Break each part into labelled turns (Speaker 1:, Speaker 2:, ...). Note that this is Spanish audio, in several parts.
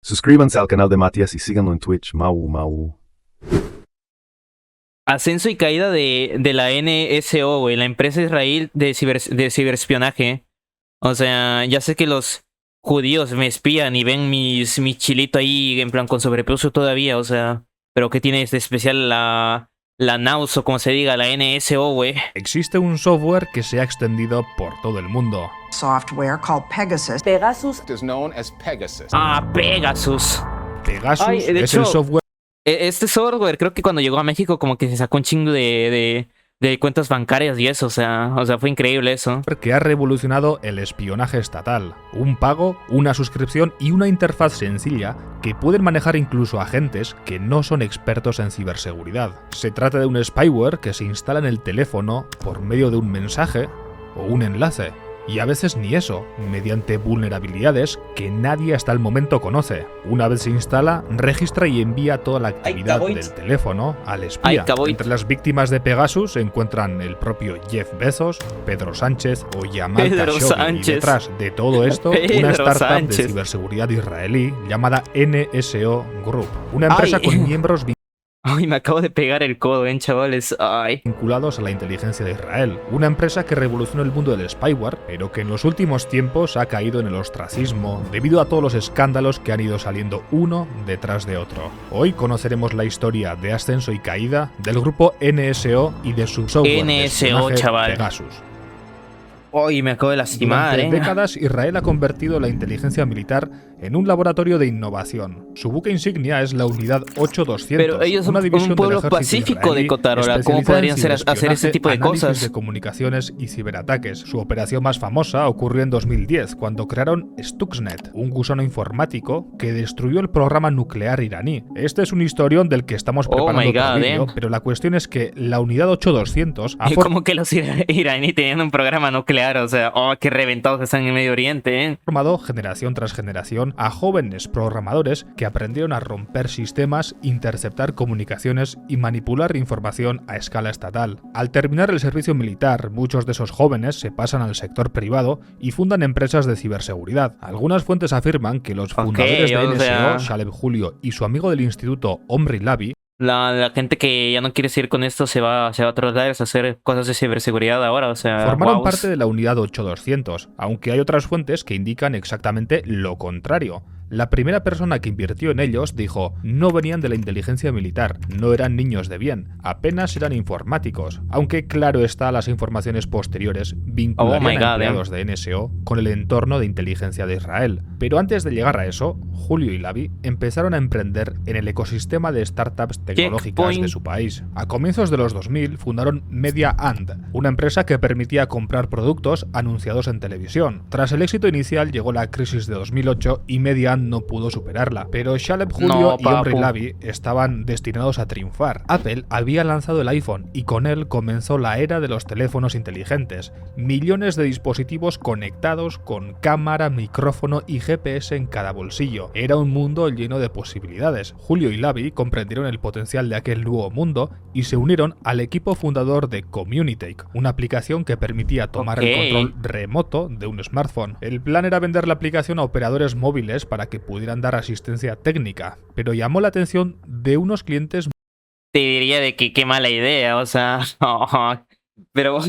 Speaker 1: Suscríbanse al canal de Matías y síganlo en Twitch. Mau, mau.
Speaker 2: Ascenso y caída de la NSO, güey, la empresa Israel de ciberespionaje. O sea, ya sé que los judíos me espían y ven mi chilito ahí en plan con sobrepeso todavía, o sea, pero ¿qué tiene de especial la NAUS o como se diga, la NSO, güey?
Speaker 3: Existe un software que se ha extendido por todo el mundo.
Speaker 4: Software called Pegasus.
Speaker 5: Pegasus is known as Pegasus.
Speaker 2: Ah, Pegasus.
Speaker 3: Pegasus
Speaker 2: Ay, de
Speaker 3: es
Speaker 2: hecho,
Speaker 3: el software
Speaker 2: Este software creo que cuando llegó a México como que se sacó un chingo de cuentas bancarias y eso, o sea, fue increíble eso.
Speaker 3: que ha revolucionado el espionaje estatal. Un pago, una suscripción y una interfaz sencilla que pueden manejar incluso agentes que no son expertos en ciberseguridad. Se trata de un spyware que se instala en el teléfono por medio de un mensaje o un enlace. Y a veces ni eso, mediante vulnerabilidades que nadie hasta el momento conoce. Una vez se instala, registra y envía toda la actividad del teléfono al espía. Entre las víctimas de Pegasus se encuentran el propio Jeff Bezos, Pedro Sánchez o Jamal Khashoggi. Y detrás de todo esto, una startup de ciberseguridad israelí llamada NSO Group. Una empresa con miembros
Speaker 2: Ay, me acabo de pegar el codo, chavales. Ay.
Speaker 3: Vinculados a la inteligencia de Israel, una empresa que revolucionó el mundo del spyware, pero que en los últimos tiempos ha caído en el ostracismo debido a todos los escándalos que han ido saliendo uno detrás de otro. Hoy conoceremos la historia de ascenso y caída del grupo NSO y de su software
Speaker 2: NSO,
Speaker 3: de
Speaker 2: chaval.
Speaker 3: Pegasus.
Speaker 2: Uy, me acabo de lastimar,
Speaker 3: Durante décadas, Israel ha convertido la inteligencia militar en un laboratorio de innovación. Su buque insignia es la Unidad 8200.
Speaker 2: Pero ellos son
Speaker 3: una división
Speaker 2: un pueblo
Speaker 3: del ejército
Speaker 2: pacífico de
Speaker 3: israelí
Speaker 2: Cotarola. ¿Cómo podrían hacer ese tipo de
Speaker 3: análisis
Speaker 2: cosas?
Speaker 3: de comunicaciones y ciberataques. Su operación más famosa ocurrió en 2010, cuando crearon Stuxnet, un gusano informático que destruyó el programa nuclear iraní. Este es un historión del que estamos preparando otro vídeo, pero la cuestión es que la Unidad 8200 ha
Speaker 2: como que los iraníes tenían un programa nuclear, o sea, qué reventados están en Medio Oriente,
Speaker 3: formado generación tras generación a jóvenes programadores que aprendieron a romper sistemas, interceptar comunicaciones y manipular información a escala estatal. Al terminar el servicio militar, muchos de esos jóvenes se pasan al sector privado y fundan empresas de ciberseguridad. Algunas fuentes afirman que los fundadores de NSO, Shalem Julio y su amigo del instituto, Omri Lavi,
Speaker 2: la gente que ya no quiere seguir con esto se va a otros lados a hacer cosas de ciberseguridad ahora, o sea,
Speaker 3: formaron parte de la Unidad 8200, aunque hay otras fuentes que indican exactamente lo contrario. La primera persona que invirtió en ellos dijo: no venían de la inteligencia militar, no eran niños de bien, apenas eran informáticos, aunque claro está, las informaciones posteriores vincularían a empleados de NSO con el entorno de inteligencia de Israel. Pero antes de llegar a eso, Julio y Lavi empezaron a emprender en el ecosistema de startups tecnológicas de su país. A comienzos de los 2000 fundaron Media Ant, una empresa que permitía comprar productos anunciados en televisión. Tras el éxito inicial llegó la crisis de 2008 y Media Ant no pudo superarla, pero Shalem Julio y Omri Lavi estaban destinados a triunfar. Apple había lanzado el iPhone y con él comenzó la era de los teléfonos inteligentes. Millones de dispositivos conectados con cámara, micrófono y GPS en cada bolsillo. Era un mundo lleno de posibilidades. Julio y Lavi comprendieron el potencial de aquel nuevo mundo y se unieron al equipo fundador de Communitake, una aplicación que permitía tomar el control remoto de un smartphone. El plan era vender la aplicación a operadores móviles para que pudieran dar asistencia técnica, pero llamó la atención de unos clientes.
Speaker 2: Te diría de que qué mala idea, o sea, pero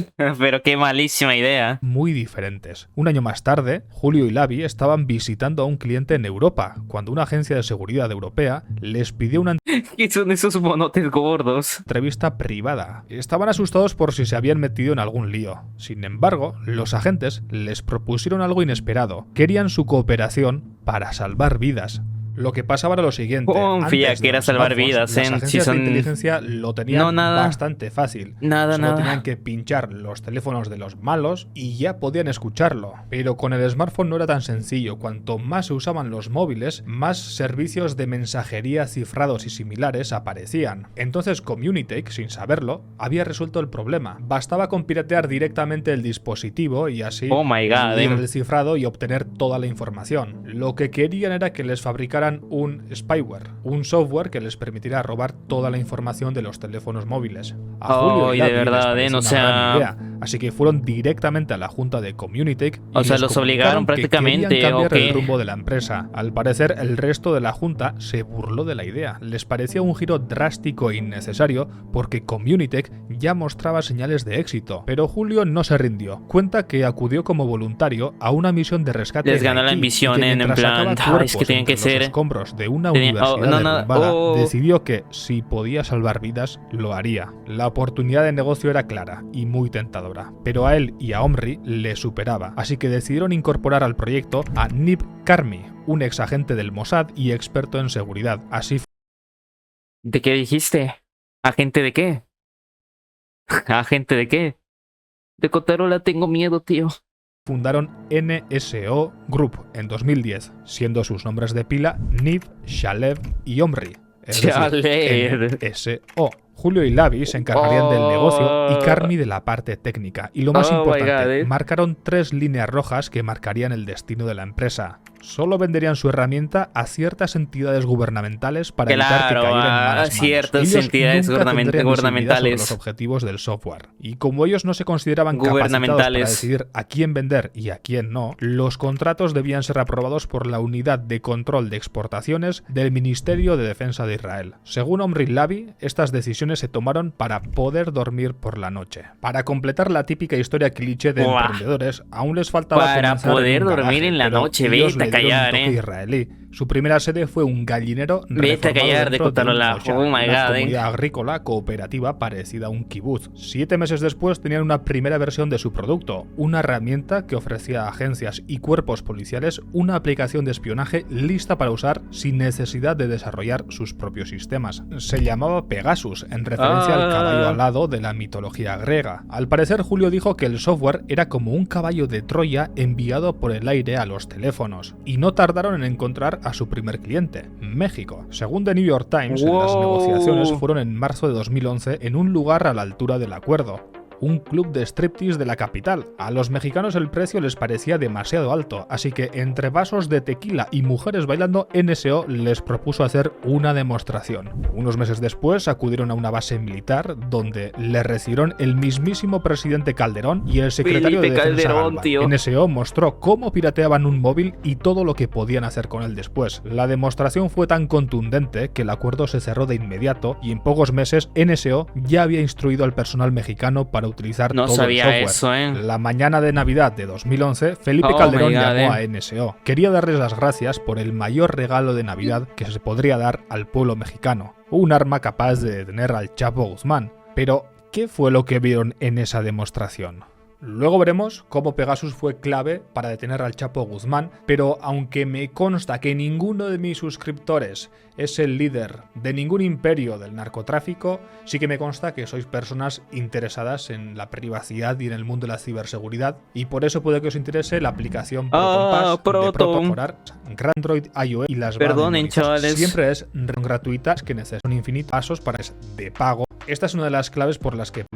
Speaker 2: qué malísima idea.
Speaker 3: Muy diferentes. Un año más tarde, Julio y Lavi estaban visitando a un cliente en Europa, cuando una agencia de seguridad europea les pidió una
Speaker 2: ¿Qué son esos monotes gordos?
Speaker 3: entrevista privada. Estaban asustados por si se habían metido en algún lío. Sin embargo, los agentes les propusieron algo inesperado. Querían su cooperación para salvar vidas. Lo que pasaba era lo siguiente.
Speaker 2: Confía que era salvar vidas,
Speaker 3: las agencias de inteligencia lo tenían bastante fácil. Solo tenían que pinchar los teléfonos de los malos y ya podían escucharlo. Pero con el smartphone no era tan sencillo. Cuanto más se usaban los móviles, más servicios de mensajería cifrados y similares aparecían. Entonces Communitake, sin saberlo, había resuelto el problema. Bastaba con piratear directamente el dispositivo y así ir el cifrado y obtener toda la información. Lo que querían era que les fabricaran crearan un spyware, un software que les permitiera robar toda la información de los teléfonos móviles. A Julio y
Speaker 2: de
Speaker 3: Lavi
Speaker 2: verdad,
Speaker 3: les pareció
Speaker 2: o
Speaker 3: una
Speaker 2: sea...
Speaker 3: gran idea, así que fueron directamente a la junta de Communitech y
Speaker 2: O sea,
Speaker 3: les
Speaker 2: los
Speaker 3: comunicaron
Speaker 2: obligaron
Speaker 3: que
Speaker 2: prácticamente,
Speaker 3: querían cambiar
Speaker 2: ¿o
Speaker 3: el
Speaker 2: qué?
Speaker 3: rumbo de la empresa. Al parecer, el resto de la junta se burló de la idea. Les parecía un giro drástico e innecesario porque Communitech ya mostraba señales de éxito. Pero Julio no se rindió. Cuenta que acudió como voluntario a una misión de rescate.
Speaker 2: Les
Speaker 3: en
Speaker 2: ganó la
Speaker 3: Haití,
Speaker 2: ambición
Speaker 3: y que
Speaker 2: en
Speaker 3: mientras
Speaker 2: plan,
Speaker 3: sacaba
Speaker 2: es que
Speaker 3: cuerpos
Speaker 2: tienen que
Speaker 3: entre los
Speaker 2: ser...
Speaker 3: escombros de una
Speaker 2: Tenía-
Speaker 3: universidad
Speaker 2: no, no,
Speaker 3: derrumbada,
Speaker 2: oh.
Speaker 3: decidió que si podía salvar vidas, lo haría. La oportunidad de negocio era clara y muy tentadora, pero a él y a Omri le superaba, así que decidieron incorporar al proyecto a Nib Karmi, un ex agente del Mossad y experto en seguridad. Así
Speaker 2: ¿De qué dijiste? ¿Agente de qué? ¿Agente de qué? De Kotarola tengo miedo, tío.
Speaker 3: fundaron NSO Group en 2010, siendo sus nombres de pila Nib, Shalev y Omri. Es decir,
Speaker 2: Shalev.
Speaker 3: NSO. Julio y Lavi se encargarían del negocio y Karmi de la parte técnica. Y lo más
Speaker 2: Oh my
Speaker 3: importante,
Speaker 2: God,
Speaker 3: marcaron 3 líneas rojas que marcarían el destino de la empresa. Solo venderían su herramienta a ciertas entidades gubernamentales para evitar que
Speaker 2: Claro,
Speaker 3: cayera en
Speaker 2: a
Speaker 3: malas manos.
Speaker 2: ciertas
Speaker 3: Ellos
Speaker 2: entidades
Speaker 3: nunca tendrían visibilidad
Speaker 2: gubernamentales.
Speaker 3: sobre los objetivos del software. Y como ellos no se consideraban capacitados para
Speaker 2: Gubernamentales.
Speaker 3: decidir a quién vender y a quién no, los contratos debían ser aprobados por la Unidad de Control de Exportaciones del Ministerio de Defensa de Israel. Según Omri Lavi, estas decisiones se tomaron para poder dormir por la noche. Para completar la típica historia cliché de
Speaker 2: Buah.
Speaker 3: emprendedores, aún les faltaba
Speaker 2: Para
Speaker 3: comenzar en
Speaker 2: poder
Speaker 3: un
Speaker 2: dormir
Speaker 3: garaje,
Speaker 2: en la
Speaker 3: pero
Speaker 2: noche,
Speaker 3: ellos
Speaker 2: vete a
Speaker 3: le dieron un
Speaker 2: callar,
Speaker 3: toque israelí. Su primera sede fue un gallinero
Speaker 2: Vete a
Speaker 3: reformado
Speaker 2: callar de
Speaker 3: dentro un
Speaker 2: Kotarola.
Speaker 3: moshav,
Speaker 2: Oh my
Speaker 3: una
Speaker 2: God,
Speaker 3: comunidad agrícola cooperativa parecida a un kibutz. 7 meses después tenían una primera versión de su producto, una herramienta que ofrecía a agencias y cuerpos policiales una aplicación de espionaje lista para usar sin necesidad de desarrollar sus propios sistemas. Se llamaba Pegasus, en referencia al caballo alado de la mitología griega. Al parecer, Julio dijo que el software era como un caballo de Troya enviado por el aire a los teléfonos, y no tardaron en encontrar a su primer cliente, México. Según The New York Times, las
Speaker 2: Wow.
Speaker 3: negociaciones fueron en marzo de 2011 en un lugar a la altura del acuerdo, un club de striptease de la capital. A los mexicanos el precio les parecía demasiado alto, así que entre vasos de tequila y mujeres bailando, NSO les propuso hacer una demostración. Unos meses después acudieron a una base militar donde le recibieron el mismísimo presidente Calderón y el secretario
Speaker 2: Felipe
Speaker 3: de Defensa
Speaker 2: Calderón,
Speaker 3: Alba.
Speaker 2: tío.
Speaker 3: NSO mostró cómo pirateaban un móvil y todo lo que podían hacer con él después. La demostración fue tan contundente que el acuerdo se cerró de inmediato y en pocos meses NSO ya había instruido al personal mexicano para utilizar
Speaker 2: No
Speaker 3: todo
Speaker 2: sabía
Speaker 3: el software.
Speaker 2: eso,
Speaker 3: La mañana de Navidad de 2011, Felipe
Speaker 2: Oh
Speaker 3: Calderón
Speaker 2: my God,
Speaker 3: llamó a NSO. Quería darles las gracias por el mayor regalo de Navidad que se podría dar al pueblo mexicano, un arma capaz de detener al Chapo Guzmán. Pero, ¿qué fue lo que vieron en esa demostración? Luego veremos cómo Pegasus fue clave para detener al Chapo Guzmán, pero aunque me consta que ninguno de mis suscriptores es el líder de ningún imperio del narcotráfico, sí que me consta que sois personas interesadas en la privacidad y en el mundo de la ciberseguridad, y por eso puede que os interese la aplicación ProtonPass de
Speaker 2: Proton.
Speaker 3: Protocolar, Android, iOS y las va a
Speaker 2: Perdonen,
Speaker 3: memorizar.
Speaker 2: chavales.
Speaker 3: Siempre es gratuitas, que necesitan infinitos pasos para es de pago. Esta es una de las claves por las que,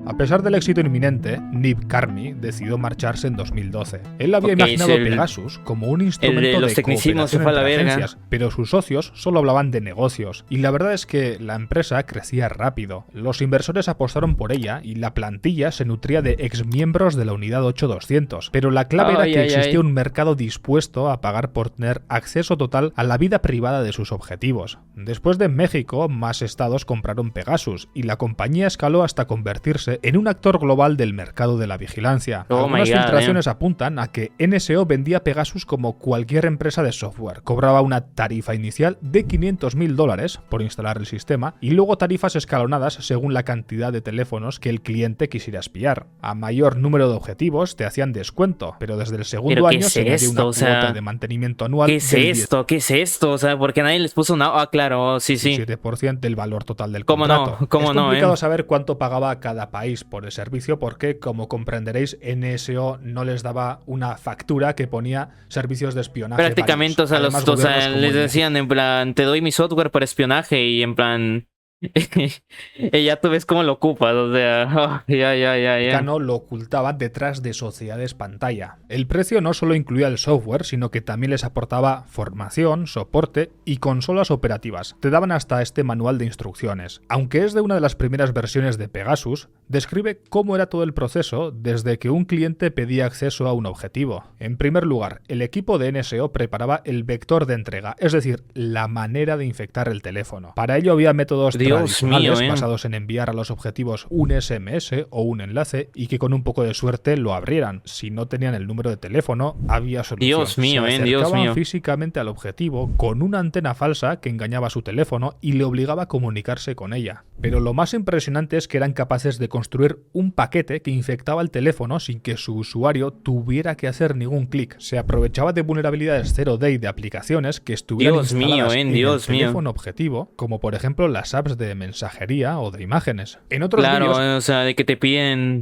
Speaker 3: a pesar del éxito inminente, Nib Karmi decidió marcharse en 2012. Él había
Speaker 2: Ok,
Speaker 3: imaginado
Speaker 2: es el-
Speaker 3: Pegasus como un instrumento
Speaker 2: los
Speaker 3: de
Speaker 2: tecnicismos se
Speaker 3: cooperación
Speaker 2: fue a la
Speaker 3: entre
Speaker 2: verga.
Speaker 3: agencias, pero sus socios solo hablaban de negocios, y la verdad es que la empresa crecía rápido. Los inversores apostaron por ella y la plantilla se nutría de exmiembros de la unidad 8200, pero la clave era
Speaker 2: Ay,
Speaker 3: que
Speaker 2: ay,
Speaker 3: existía
Speaker 2: ay.
Speaker 3: un mercado dispuesto a pagar por tener acceso total a la vida privada de sus objetivos. Después de México, más estados compraron Pegasus, y la compañía escaló hasta convertirse en un actor global del mercado de la vigilancia.
Speaker 2: Oh
Speaker 3: Algunas
Speaker 2: my God,
Speaker 3: filtraciones apuntan a que NSO vendía Pegasus como cualquier empresa de software. Cobraba una tarifa inicial de $500,000 por instalar el sistema y luego tarifas escalonadas según la cantidad de teléfonos que el cliente quisiera espiar. A mayor número de objetivos te hacían descuento, pero desde el segundo
Speaker 2: ¿Pero qué
Speaker 3: año
Speaker 2: es
Speaker 3: se añadió
Speaker 2: esto?
Speaker 3: una
Speaker 2: O sea,
Speaker 3: cuota de mantenimiento anual
Speaker 2: ¿Qué es
Speaker 3: del
Speaker 2: esto? ¿Qué es esto? O sea, porque nadie les puso una... Ah, claro, sí, sí.
Speaker 3: 17% del valor total del
Speaker 2: ¿Cómo no?
Speaker 3: contrato.
Speaker 2: ¿Cómo
Speaker 3: es
Speaker 2: no,
Speaker 3: complicado saber cuánto pagaba cada país por el servicio porque, como comprenderéis, NSO no les daba una factura que ponía servicios de espionaje
Speaker 2: Prácticamente,
Speaker 3: varios.
Speaker 2: o sea,
Speaker 3: Además,
Speaker 2: o sea,
Speaker 3: gobiernos como
Speaker 2: les
Speaker 3: el
Speaker 2: decían en plan, te doy mi software para espionaje y en plan... Y ya tú ves cómo lo ocupas, o sea, ya.
Speaker 3: Cano lo ocultaba detrás de sociedades pantalla. El precio no solo incluía el software, sino que también les aportaba formación, soporte y consolas operativas. Te daban hasta este manual de instrucciones. Aunque es de una de las primeras versiones de Pegasus, describe cómo era todo el proceso desde que un cliente pedía acceso a un objetivo. En primer lugar, el equipo de NSO preparaba el vector de entrega, es decir, la manera de infectar el teléfono. Para ello había métodos tradicionales basados en enviar a los objetivos un SMS o un enlace y que con un poco de suerte lo abrieran. Si no tenían el número de teléfono, había solución.
Speaker 2: Dios mío, Dios
Speaker 3: acercaban
Speaker 2: mío.
Speaker 3: físicamente al objetivo con una antena falsa que engañaba su teléfono y le obligaba a comunicarse con ella. Pero lo más impresionante es que eran capaces de construir un paquete que infectaba el teléfono sin que su usuario tuviera que hacer ningún clic. Se aprovechaba de vulnerabilidades 0-day de aplicaciones que estuvieran instaladas en el teléfono objetivo, como por ejemplo las apps de mensajería o de imágenes. En otros vídeos,
Speaker 2: o sea, de que te piden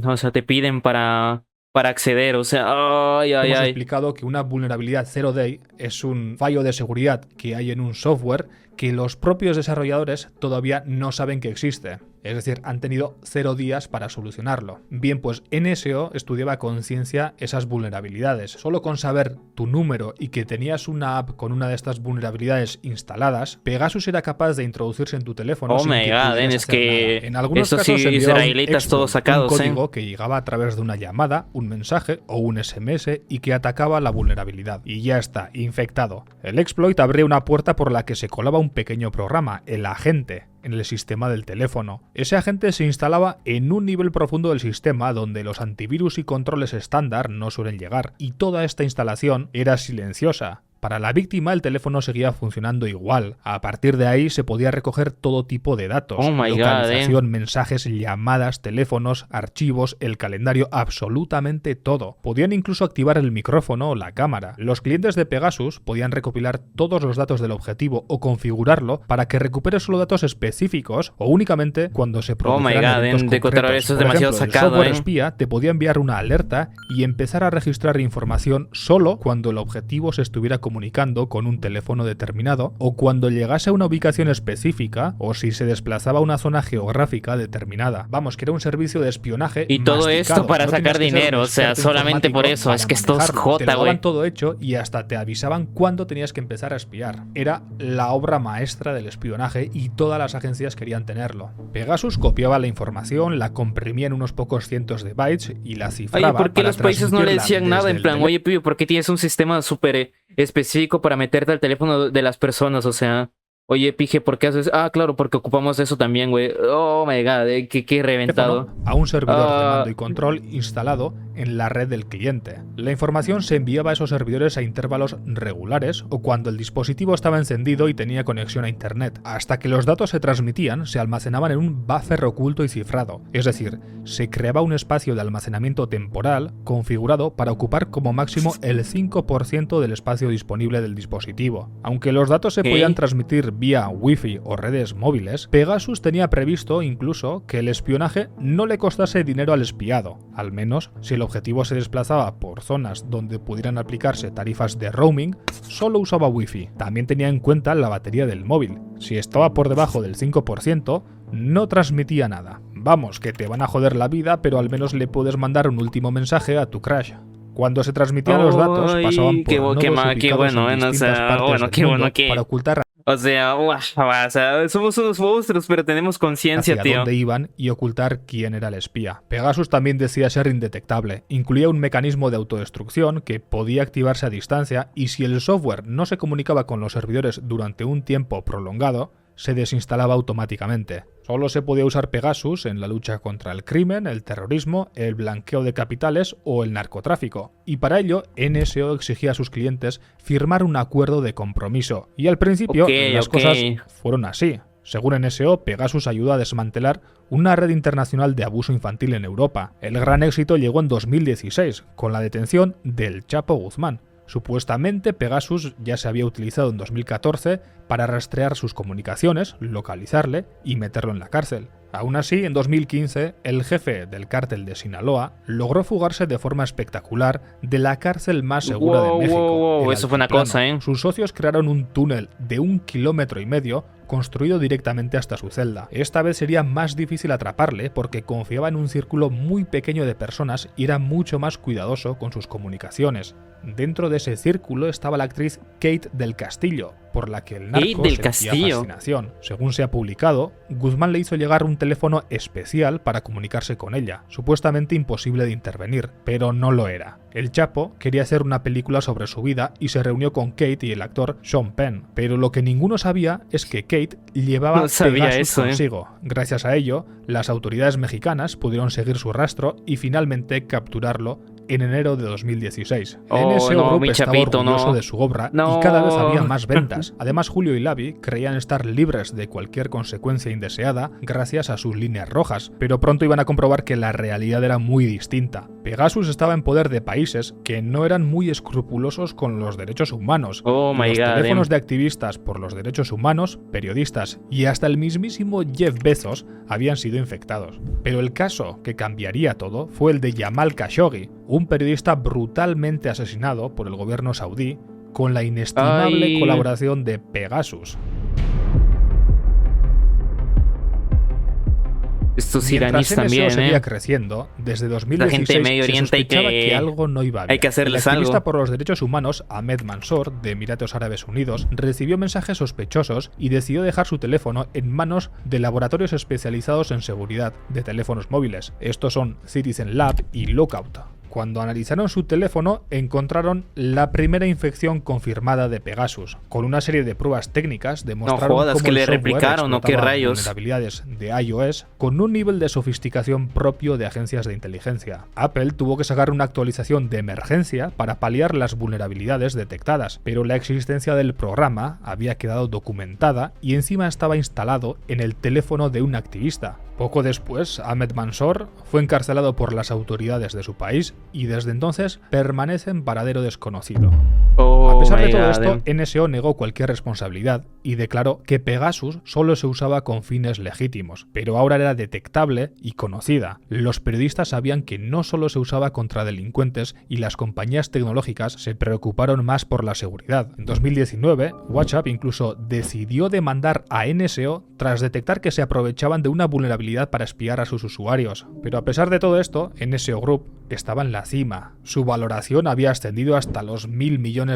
Speaker 2: para acceder, o sea,
Speaker 3: hemos explicado que una vulnerabilidad 0-day es un fallo de seguridad que hay en un software que los propios desarrolladores todavía no saben que existe. Es decir, han tenido 0 días para solucionarlo. Bien, pues NSO estudiaba a conciencia esas vulnerabilidades. Solo con saber tu número y que tenías una app con una de estas vulnerabilidades instaladas, Pegasus era capaz de introducirse en tu teléfono.
Speaker 2: Oh my god, es que
Speaker 3: en algunos
Speaker 2: estos
Speaker 3: casos
Speaker 2: israelitas todos sacados,
Speaker 3: un código que llegaba a través de una llamada, un mensaje o un SMS y que atacaba la vulnerabilidad. Y ya está, infectado. El exploit abría una puerta por la que se colaba un pequeño programa, el agente, en el sistema del teléfono. Ese agente se instalaba en un nivel profundo del sistema donde los antivirus y controles estándar no suelen llegar, y toda esta instalación era silenciosa. Para la víctima el teléfono seguía funcionando igual. A partir de ahí se podía recoger todo tipo de datos.
Speaker 2: Oh my
Speaker 3: localización,
Speaker 2: God,
Speaker 3: mensajes, llamadas, teléfonos, archivos, el calendario, absolutamente todo. Podían incluso activar el micrófono o la cámara. Los clientes de Pegasus podían recopilar todos los datos del objetivo o configurarlo para que recupere solo datos específicos o únicamente cuando se produjeran eventos concretos.
Speaker 2: Eso es
Speaker 3: Por
Speaker 2: demasiado
Speaker 3: ejemplo,
Speaker 2: sacado,
Speaker 3: el software espía te podía enviar una alerta y empezar a registrar información solo cuando el objetivo se estuviera comunicando con un teléfono determinado o cuando llegase a una ubicación específica o si se desplazaba a una zona geográfica determinada. Vamos, que era un servicio de espionaje
Speaker 2: y todo
Speaker 3: masticado.
Speaker 2: esto para
Speaker 3: No
Speaker 2: sacar
Speaker 3: tenías que ser
Speaker 2: dinero,
Speaker 3: un
Speaker 2: o sea,
Speaker 3: experto
Speaker 2: solamente por
Speaker 3: informático
Speaker 2: eso, es que esto es
Speaker 3: manejarlo. Te
Speaker 2: jota,
Speaker 3: lo daban
Speaker 2: güey.
Speaker 3: todo hecho y hasta te avisaban cuándo tenías que empezar a espiar. Era la obra maestra del espionaje y todas las agencias querían tenerlo. Pegasus copiaba la información, la comprimía en unos pocos cientos de bytes y la cifraba.
Speaker 2: Oye, ¿por qué
Speaker 3: para
Speaker 2: los países no le
Speaker 3: transmitirla
Speaker 2: decían nada?
Speaker 3: desde
Speaker 2: En
Speaker 3: el
Speaker 2: plan,
Speaker 3: teléfono?
Speaker 2: oye, pibe, ¿por qué tienes un sistema súper específico para meterte al teléfono de las personas? O sea, oye, pije, ¿por qué haces? Ah, claro, porque ocupamos eso también, güey. Oh my god, qué reventado.
Speaker 3: A un servidor de mando y control instalado en la red del cliente. La información se enviaba a esos servidores a intervalos regulares o cuando el dispositivo estaba encendido y tenía conexión a internet. Hasta que los datos se transmitían, se almacenaban en un buffer oculto y cifrado. Es decir, se creaba un espacio de almacenamiento temporal configurado para ocupar como máximo el 5% del espacio disponible del dispositivo. Aunque los datos se podían transmitir vía Wi-Fi o redes móviles, Pegasus tenía previsto incluso que el espionaje no le costase dinero al espiado, al menos si el objetivo se desplazaba por zonas donde pudieran aplicarse tarifas de roaming, solo usaba Wi-Fi. También tenía en cuenta la batería del móvil. Si estaba por debajo del 5%, no transmitía nada. Vamos, que te van a joder la vida, pero al menos le puedes mandar un último mensaje a tu crush. Cuando se transmitían los datos, pasaban por nodos ubicados en distintas partes del mundo para ocultar
Speaker 2: o sea, somos unos monstruos, pero tenemos conciencia,
Speaker 3: hacia
Speaker 2: tío.
Speaker 3: dónde iban y ocultar quién era el espía. Pegasus también decía ser indetectable. Incluía un mecanismo de autodestrucción que podía activarse a distancia y si el software no se comunicaba con los servidores durante un tiempo prolongado, se desinstalaba automáticamente. Solo se podía usar Pegasus en la lucha contra el crimen, el terrorismo, el blanqueo de capitales o el narcotráfico. Y para ello, NSO exigía a sus clientes firmar un acuerdo de compromiso. Y al principio las cosas fueron así. Según NSO, Pegasus ayudó a desmantelar una red internacional de abuso infantil en Europa. El gran éxito llegó en 2016, con la detención del Chapo Guzmán. Supuestamente Pegasus ya se había utilizado en 2014 para rastrear sus comunicaciones, localizarle y meterlo en la cárcel. Aún así, en 2015, el jefe del cártel de Sinaloa logró fugarse de forma espectacular de la cárcel más segura de México.
Speaker 2: Eso fue una cosa, ¿eh?
Speaker 3: Sus socios crearon un túnel de 1,5 kilómetros construido directamente hasta su celda. Esta vez sería más difícil atraparle porque confiaba en un círculo muy pequeño de personas y era mucho más cuidadoso con sus comunicaciones. Dentro de ese círculo estaba la actriz Kate del Castillo, por la que el narco sentía fascinación. Según se ha publicado, Guzmán le hizo llegar un teléfono especial para comunicarse con ella, supuestamente imposible de intervenir, pero no lo era. El Chapo quería hacer una película sobre su vida y se reunió con Kate y el actor Sean Penn, pero lo que ninguno sabía es que Kate llevaba Pegasus consigo. Gracias a ello, las autoridades mexicanas pudieron seguir su rastro y finalmente capturarlo en enero de 2016. NSO Group estaba orgulloso de su obra y cada vez había más ventas. Además, Julio y Lavi creían estar libres de cualquier consecuencia indeseada gracias a sus líneas rojas, pero pronto iban a comprobar que la realidad era muy distinta. Pegasus estaba en poder de países que no eran muy escrupulosos con los derechos humanos. Los teléfonos de activistas por los derechos humanos, periodistas y hasta el mismísimo Jeff Bezos habían sido infectados. Pero el caso que cambiaría todo fue el de Jamal Khashoggi, un periodista brutalmente asesinado por el gobierno saudí con la inestimable colaboración de Pegasus.
Speaker 2: Estos iraníes también,
Speaker 3: seguía creciendo, desde 2016
Speaker 2: gente de Medio Oriente
Speaker 3: se sospechaba que algo no iba bien.
Speaker 2: Hay que hacerles
Speaker 3: el activista
Speaker 2: algo.
Speaker 3: por los derechos humanos, Ahmed Mansour, de Emiratos Árabes Unidos, recibió mensajes sospechosos y decidió dejar su teléfono en manos de laboratorios especializados en seguridad de teléfonos móviles. Estos son Citizen Lab y Lookout. Cuando analizaron su teléfono, encontraron la primera infección confirmada de Pegasus. Con una serie de pruebas técnicas demostraron cómo
Speaker 2: que le
Speaker 3: el software
Speaker 2: replicaron o qué
Speaker 3: explotaba
Speaker 2: rayos.
Speaker 3: vulnerabilidades de iOS con un nivel de sofisticación propio de agencias de inteligencia. Apple tuvo que sacar una actualización de emergencia para paliar las vulnerabilidades detectadas, pero la existencia del programa había quedado documentada y encima estaba instalado en el teléfono de un activista. Poco después, Ahmed Mansour fue encarcelado por las autoridades de su país y desde entonces permanece en paradero desconocido. A pesar de todo esto, NSO negó cualquier responsabilidad y declaró que Pegasus solo se usaba con fines legítimos, pero ahora era detectable y conocida. Los periodistas sabían que no solo se usaba contra delincuentes y las compañías tecnológicas se preocuparon más por la seguridad. En 2019, WhatsApp incluso decidió demandar a NSO tras detectar que se aprovechaban de una vulnerabilidad para espiar a sus usuarios. Pero a pesar de todo esto, NSO Group estaba en la cima. Su valoración había ascendido hasta los $1.000 millones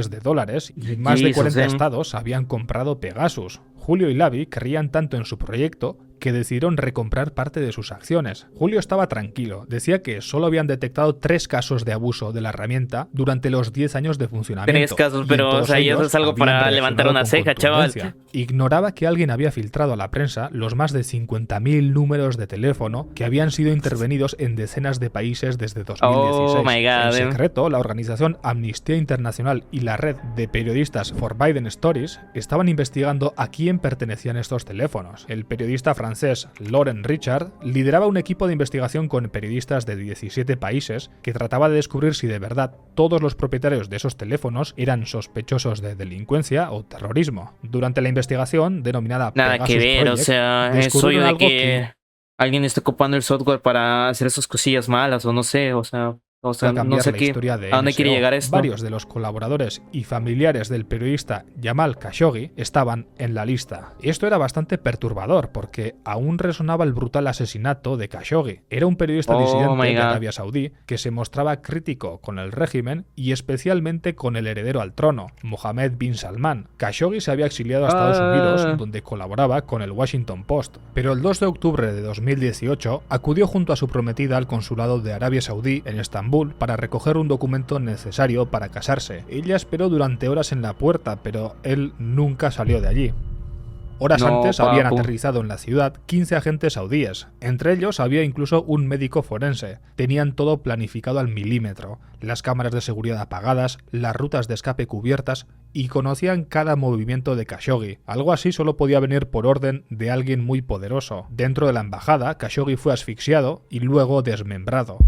Speaker 3: y más de 40 estados habían comprado Pegasus. Julio y Lavi creían tanto en su proyecto que decidieron recomprar parte de sus acciones. Julio estaba tranquilo, decía que solo habían detectado 3 casos de abuso de la herramienta durante los 10 años de funcionamiento.
Speaker 2: 3 casos, pero o sea, eso es algo para levantar una ceja, chaval.
Speaker 3: Ignoraba que alguien había filtrado a la prensa los más de 50.000 números de teléfono que habían sido intervenidos en decenas de países desde 2016. En secreto, la organización Amnistía Internacional y la red de periodistas Forbidden Stories estaban investigando a quién pertenecían estos teléfonos. El periodista francés Laurent Richard lideraba un equipo de investigación con periodistas de 17 países que trataba de descubrir si de verdad todos los propietarios de esos teléfonos eran sospechosos de delincuencia o terrorismo. Durante la investigación, denominada
Speaker 2: Nada
Speaker 3: Pegasus
Speaker 2: que ver,
Speaker 3: Project,
Speaker 2: o sea, soy de que alguien está ocupando el software para hacer esas cosillas malas o no sé, o sea no sé qué, a dónde quiere llegar esto.
Speaker 3: Varios de los colaboradores y familiares del periodista Jamal Khashoggi estaban en la lista. Esto era bastante perturbador porque aún resonaba el brutal asesinato de Khashoggi. Era un periodista disidente de Arabia Saudí que se mostraba crítico con el régimen y especialmente con el heredero al trono, Mohammed bin Salman. Khashoggi se había exiliado a Estados Unidos, donde colaboraba con el Washington Post. Pero el 2 de octubre de 2018 acudió junto a su prometida al consulado de Arabia Saudí en Estambul para recoger un documento necesario para casarse. Ella esperó durante horas en la puerta, pero él nunca salió de allí. Horas antes habían aterrizado en la ciudad 15 agentes saudíes. Entre ellos había incluso un médico forense. Tenían todo planificado al milímetro. Las cámaras de seguridad apagadas, las rutas de escape cubiertas y conocían cada movimiento de Khashoggi. Algo así solo podía venir por orden de alguien muy poderoso. Dentro de la embajada, Khashoggi fue asfixiado y luego desmembrado.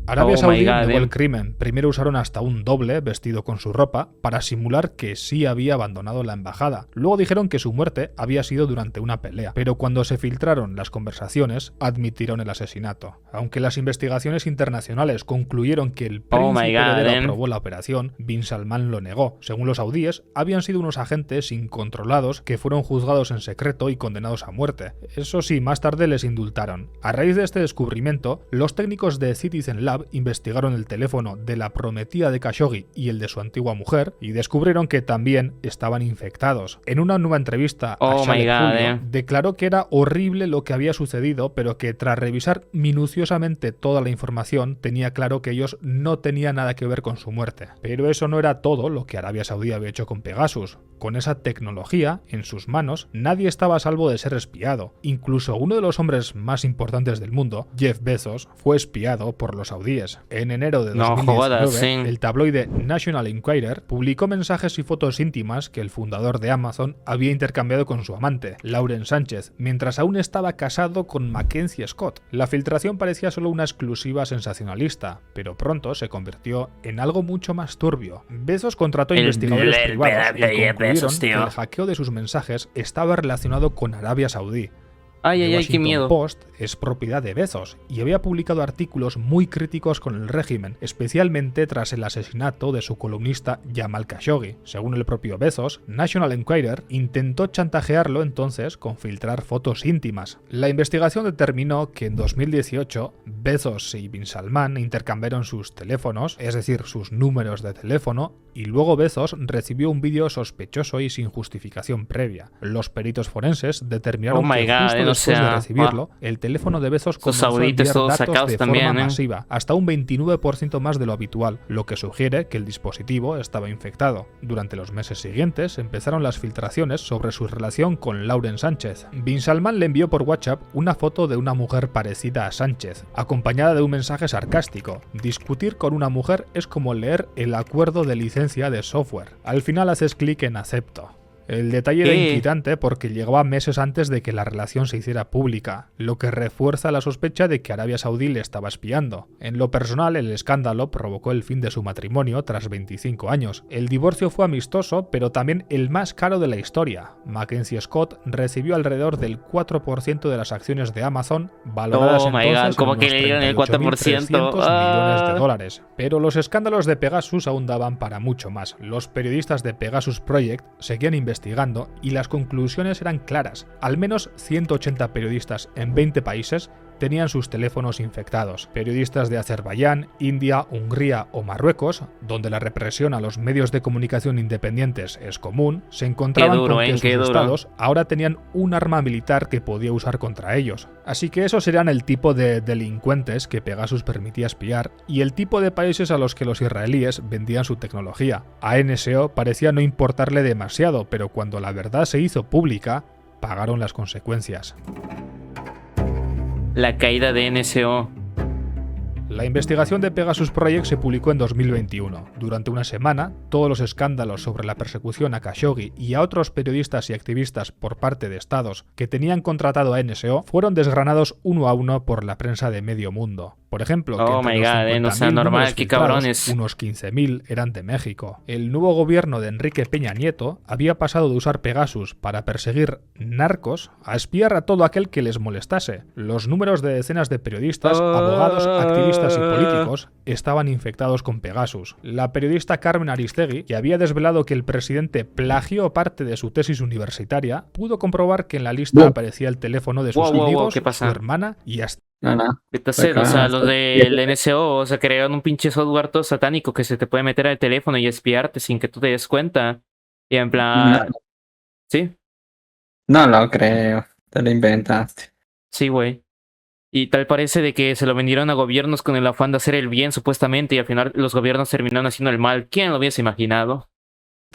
Speaker 3: Arabia
Speaker 2: Oh
Speaker 3: Saudí
Speaker 2: my God,
Speaker 3: negó el crimen. Primero usaron hasta un doble vestido con su ropa para simular que sí había abandonado la embajada. Luego dijeron que su muerte había sido durante una pelea, pero cuando se filtraron las conversaciones admitieron el asesinato. Aunque las investigaciones internacionales concluyeron que el
Speaker 2: Oh my
Speaker 3: príncipe
Speaker 2: God,
Speaker 3: heredero aprobó la operación, Bin Salman lo negó. Según los saudíes, habían sido unos agentes incontrolados que fueron juzgados en secreto y condenados a muerte. Eso sí, más tarde les indultaron. A raíz de este descubrimiento, los técnicos de Citizen Lab investigaron el teléfono de la prometida de Khashoggi y el de su antigua mujer y descubrieron que también estaban infectados. En una nueva entrevista
Speaker 2: Oh
Speaker 3: a Shale
Speaker 2: my God,
Speaker 3: Julio, declaró que era horrible lo que había sucedido, pero que tras revisar minuciosamente toda la información tenía claro que ellos no tenían nada que ver con su muerte. Pero eso no era todo lo que Arabia Saudí había hecho con Pegasus. Con esa tecnología en sus manos, nadie estaba a salvo de ser espiado. Incluso uno de los hombres más importantes del mundo, Jeff Bezos, fue espiado por los saudíes. En enero de 2019,
Speaker 2: jodas, sí.
Speaker 3: el tabloide National Enquirer publicó mensajes y fotos íntimas que el fundador de Amazon había intercambiado con su amante, Lauren Sánchez, mientras aún estaba casado con Mackenzie Scott. La filtración parecía solo una exclusiva sensacionalista, pero pronto se convirtió en algo mucho más turbio. Bezos contrató investigadores privados y concluyeron que el hackeo de sus mensajes estaba relacionado con Arabia Saudí.
Speaker 2: Ay,
Speaker 3: The
Speaker 2: ay, ay, qué
Speaker 3: Washington
Speaker 2: miedo.
Speaker 3: Post es propiedad de Bezos y había publicado artículos muy críticos con el régimen, especialmente tras el asesinato de su columnista Jamal Khashoggi. Según el propio Bezos, National Enquirer intentó chantajearlo entonces con filtrar fotos íntimas. La investigación determinó que en 2018 Bezos y Bin Salman intercambiaron sus teléfonos, es decir, sus números de teléfono, y luego Bezos recibió un vídeo sospechoso y sin justificación previa. Los peritos forenses determinaron
Speaker 2: Oh my
Speaker 3: que
Speaker 2: God,
Speaker 3: justo
Speaker 2: o
Speaker 3: después
Speaker 2: sea,
Speaker 3: de recibirlo, el teléfono de Bezos comenzó a
Speaker 2: sauditos
Speaker 3: enviar
Speaker 2: todos
Speaker 3: datos
Speaker 2: sacados
Speaker 3: de
Speaker 2: también,
Speaker 3: forma
Speaker 2: ¿eh?
Speaker 3: masiva, hasta un 29% más de lo habitual, lo que sugiere que el dispositivo estaba infectado. Durante los meses siguientes empezaron las filtraciones sobre su relación con Lauren Sánchez. Bin Salman le envió por WhatsApp una foto de una mujer parecida a Sánchez, acompañada de un mensaje sarcástico. Discutir con una mujer es como leer el acuerdo de licencia de software. Al final haces clic en acepto. El detalle era inquietante porque llegaba meses antes de que la relación se hiciera pública, lo que refuerza la sospecha de que Arabia Saudí le estaba espiando. En lo personal, el escándalo provocó el fin de su matrimonio tras 25 años. El divorcio fue amistoso, pero también el más caro de la historia. Mackenzie Scott recibió alrededor del 4% de las acciones de Amazon, valoradas
Speaker 2: Oh my
Speaker 3: entonces
Speaker 2: God, ¿cómo
Speaker 3: en
Speaker 2: que
Speaker 3: unos
Speaker 2: le dieron el
Speaker 3: 38.300
Speaker 2: 4%?
Speaker 3: millones de dólares. Pero los escándalos de Pegasus aún daban para mucho más. Los periodistas de Pegasus Project seguían investigando y las conclusiones eran claras. Al menos 180 periodistas en 20 países tenían sus teléfonos infectados. Periodistas de Azerbaiyán, India, Hungría o Marruecos, donde la represión a los medios de comunicación independientes es común, se encontraban con que sus estados ahora tenían un arma militar que podía usar contra ellos. Así que esos eran el tipo de delincuentes que Pegasus permitía espiar y el tipo de países a los que los israelíes vendían su tecnología. A NSO parecía no importarle demasiado, pero cuando la verdad se hizo pública, pagaron las consecuencias.
Speaker 2: La caída de NSO.
Speaker 3: La investigación de Pegasus Project se publicó en 2021. Durante una semana, todos los escándalos sobre la persecución a Khashoggi y a otros periodistas y activistas por parte de estados que tenían contratado a NSO fueron desgranados uno a uno por la prensa de medio mundo. Por ejemplo, que
Speaker 2: Oh my God, no sea normal, qué cabrones.
Speaker 3: Unos 15.000 eran de México. El nuevo gobierno de Enrique Peña Nieto había pasado de usar Pegasus para perseguir narcos a espiar a todo aquel que les molestase. Los números de decenas de periodistas, abogados, activistas y políticos estaban infectados con Pegasus. La periodista Carmen Aristegui, que había desvelado que el presidente plagió parte de su tesis universitaria, pudo comprobar que en la lista aparecía el teléfono de sus amigos, su hermana y hasta...
Speaker 2: O sea, los del NSO, o sea, crearon un pinche software todo satánico que se te puede meter al teléfono y espiarte sin que tú te des cuenta. Y en plan...
Speaker 6: No.
Speaker 2: ¿Sí?
Speaker 6: No lo creo, te lo inventaste.
Speaker 2: Sí, güey. Y tal parece de que se lo vendieron a gobiernos con el afán de hacer el bien, supuestamente, y al final los gobiernos terminaron haciendo el mal. ¿Quién lo hubiese imaginado?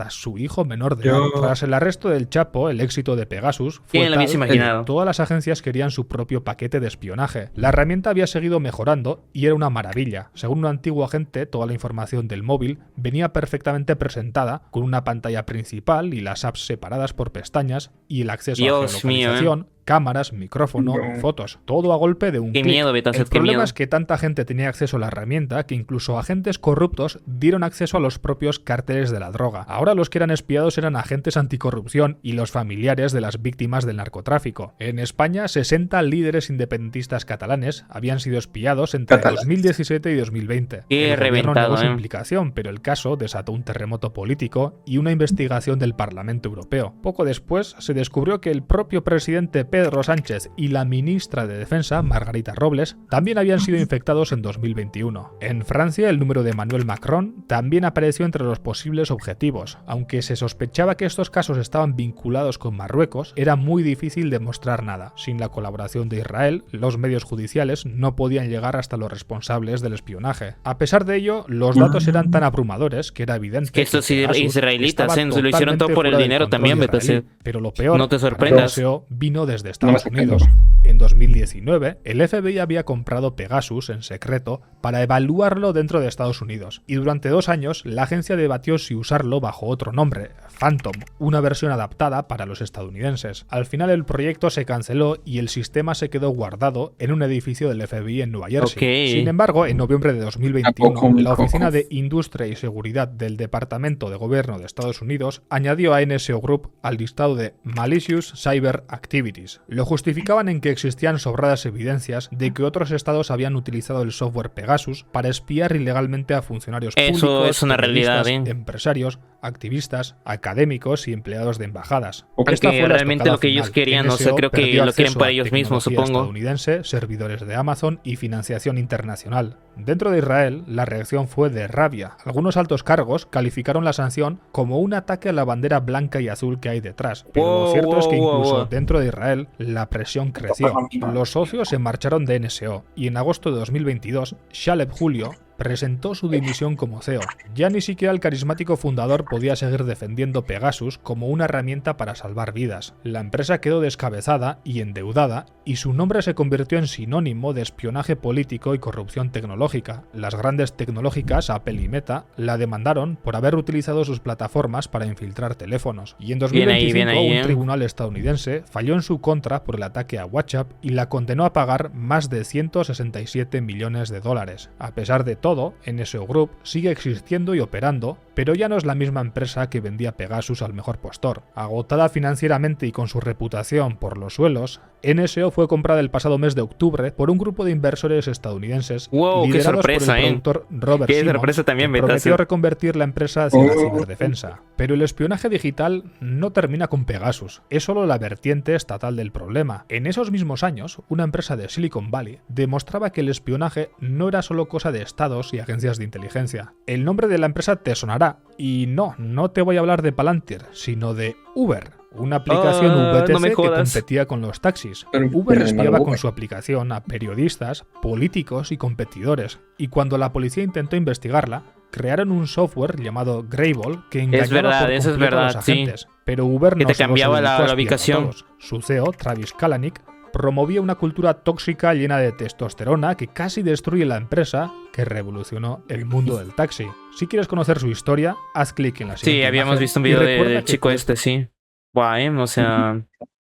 Speaker 3: Su hijo menor de edad. Tras el arresto del Chapo, el éxito de Pegasus fue
Speaker 2: ¿Quién lo hubiese imaginado?
Speaker 3: que todas las agencias querían su propio paquete de espionaje. La herramienta había seguido mejorando y era una maravilla. Según un antiguo agente, toda la información del móvil venía perfectamente presentada, con una pantalla principal y las apps separadas por pestañas y el acceso a geolocalización, cámaras, micrófono,
Speaker 6: No.
Speaker 3: fotos, todo a golpe de un
Speaker 2: Qué
Speaker 3: clic.
Speaker 2: miedo, Betaset,
Speaker 3: El
Speaker 2: qué
Speaker 3: problema
Speaker 2: miedo.
Speaker 3: es que tanta gente tenía acceso a la herramienta que incluso agentes corruptos dieron acceso a los propios cárteles de la droga. Ahora los que eran espiados eran agentes anticorrupción y los familiares de las víctimas del narcotráfico. En España, 60 líderes independentistas catalanes habían sido espiados entre 2017 y 2020.
Speaker 2: Qué
Speaker 3: El gobierno
Speaker 2: reventado,
Speaker 3: negó su
Speaker 2: ¿eh?
Speaker 3: implicación, pero el caso desató un terremoto político y una investigación del Parlamento Europeo. Poco después se descubrió que el propio presidente Pedro Sánchez y la ministra de Defensa, Margarita Robles, también habían sido infectados en 2021. En Francia, el número de Emmanuel Macron también apareció entre los posibles objetivos. Aunque se sospechaba que estos casos estaban vinculados con Marruecos, era muy difícil demostrar nada. Sin la colaboración de Israel, los medios judiciales no podían llegar hasta los responsables del espionaje. A pesar de ello, los datos eran tan abrumadores que era evidente
Speaker 2: Que estos
Speaker 3: Pegasus
Speaker 2: israelitas,
Speaker 3: estaba
Speaker 2: lo hicieron todo
Speaker 3: totalmente
Speaker 2: por el
Speaker 3: fuera del
Speaker 2: dinero
Speaker 3: control
Speaker 2: también,
Speaker 3: israelí.
Speaker 2: Betaset.
Speaker 3: Pero lo peor,
Speaker 2: No te
Speaker 3: para
Speaker 2: sorprendas.
Speaker 3: el NSO vino desde
Speaker 6: No me
Speaker 3: Estados
Speaker 6: sorprendo.
Speaker 3: Unidos. En 2019, el FBI había comprado Pegasus en secreto para evaluarlo dentro de Estados Unidos, y durante 2 años la agencia debatió si usarlo bajo otro nombre, Phantom, una versión adaptada para los estadounidenses. Al final el proyecto se canceló y el sistema se quedó guardado en un edificio del FBI en Nueva Jersey.
Speaker 2: Ok.
Speaker 3: Sin embargo, en noviembre de 2021,
Speaker 6: Tampoco,
Speaker 3: la
Speaker 6: tampoco.
Speaker 3: Oficina de Industria y Seguridad del Departamento de Gobierno de Estados Unidos añadió a NSO Group al listado de Malicious Cyber Activities. Lo justificaban en que existían sobradas evidencias de que otros estados habían utilizado el software Pegasus para espiar ilegalmente a funcionarios
Speaker 2: Eso
Speaker 3: públicos,
Speaker 2: es una realidad,
Speaker 3: periodistas, empresarios, activistas, académicos y empleados de embajadas.
Speaker 6: Porque
Speaker 3: Esta fue la
Speaker 2: realmente
Speaker 3: estocada
Speaker 2: lo que ellos
Speaker 3: final.
Speaker 2: querían, o sea,
Speaker 3: NSO
Speaker 2: creo que
Speaker 3: perdió
Speaker 2: lo quieren
Speaker 3: acceso
Speaker 2: para
Speaker 3: a
Speaker 2: ellos mismos,
Speaker 3: tecnología
Speaker 2: supongo.
Speaker 3: estadounidense, servidores de Amazon y financiación internacional. Dentro de Israel, la reacción fue de rabia. Algunos altos cargos calificaron la sanción como un ataque a la bandera blanca y azul que hay detrás. Pero lo
Speaker 2: Wow,
Speaker 3: cierto es que
Speaker 2: wow,
Speaker 3: incluso
Speaker 2: wow.
Speaker 3: dentro de Israel, la presión creció. Los socios se marcharon de NSO y en agosto de 2022, Shaleb Julio presentó su dimisión como CEO. Ya ni siquiera el carismático fundador podía seguir defendiendo Pegasus como una herramienta para salvar vidas. La empresa quedó descabezada y endeudada, y su nombre se convirtió en sinónimo de espionaje político y corrupción tecnológica. Las grandes tecnológicas, Apple y Meta, la demandaron por haber utilizado sus plataformas para infiltrar teléfonos. Y en 2025,
Speaker 2: Bien ahí,
Speaker 3: un tribunal estadounidense falló en su contra por el ataque a WhatsApp y la condenó a pagar más de 167 millones de dólares. A pesar de todo, NSO Group sigue existiendo y operando, pero ya no es la misma empresa que vendía Pegasus al mejor postor. Agotada financieramente y con su reputación por los suelos, NSO fue comprada el pasado mes de octubre por un grupo de inversores estadounidenses
Speaker 2: Wow, qué
Speaker 3: liderados
Speaker 2: sorpresa,
Speaker 3: por el productor Robert
Speaker 2: Qué
Speaker 3: Simmons,
Speaker 2: sorpresa también,
Speaker 3: que
Speaker 2: Betaset.
Speaker 3: prometió reconvertir la empresa hacia la ciberdefensa. Pero el espionaje digital no termina con Pegasus, es solo la vertiente estatal del problema. En esos mismos años, una empresa de Silicon Valley demostraba que el espionaje no era solo cosa de estados y agencias de inteligencia. El nombre de la empresa te sonará, y no te voy a hablar de Palantir, sino de Uber, una aplicación VTC
Speaker 2: no me
Speaker 3: que
Speaker 2: jodas.
Speaker 3: competía con los taxis.
Speaker 6: Pero,
Speaker 3: Uber
Speaker 6: pero,
Speaker 3: espiaba
Speaker 6: Uber.
Speaker 3: con su aplicación a periodistas, políticos y competidores, y cuando la policía intentó investigarla, crearon un software llamado Grable que engañaba
Speaker 2: verdad,
Speaker 3: por
Speaker 2: eso es
Speaker 3: completo a los
Speaker 2: verdad, sí.
Speaker 3: agentes. Pero Uber
Speaker 2: Que
Speaker 3: no
Speaker 2: te
Speaker 3: solo se
Speaker 2: cambiaba
Speaker 3: dedicó a
Speaker 2: la
Speaker 3: espiar a
Speaker 2: ubicación.
Speaker 3: todos. Su CEO, Travis Kalanick, promovía una cultura tóxica llena de testosterona que casi destruye la empresa que revolucionó el mundo del taxi. Si quieres conocer su historia, haz clic en la
Speaker 2: Sí,
Speaker 3: siguiente
Speaker 2: habíamos
Speaker 3: imagen
Speaker 2: visto un
Speaker 3: y
Speaker 2: video
Speaker 3: recuerda
Speaker 2: del
Speaker 3: que
Speaker 2: chico
Speaker 3: puedes
Speaker 2: este, sí. Guay, o sea,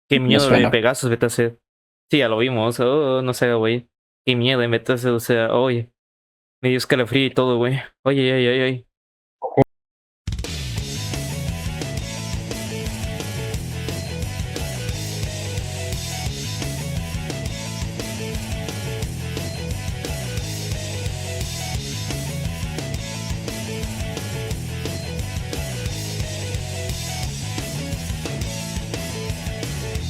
Speaker 2: qué miedo de
Speaker 6: suena.
Speaker 2: Pegasus, Betaset. Sí, ya lo vimos. Oh, no sé, güey. Qué miedo de Betaset, o sea, oye. Me dio escalofrío y todo, güey. Oye, oye, oye, oye.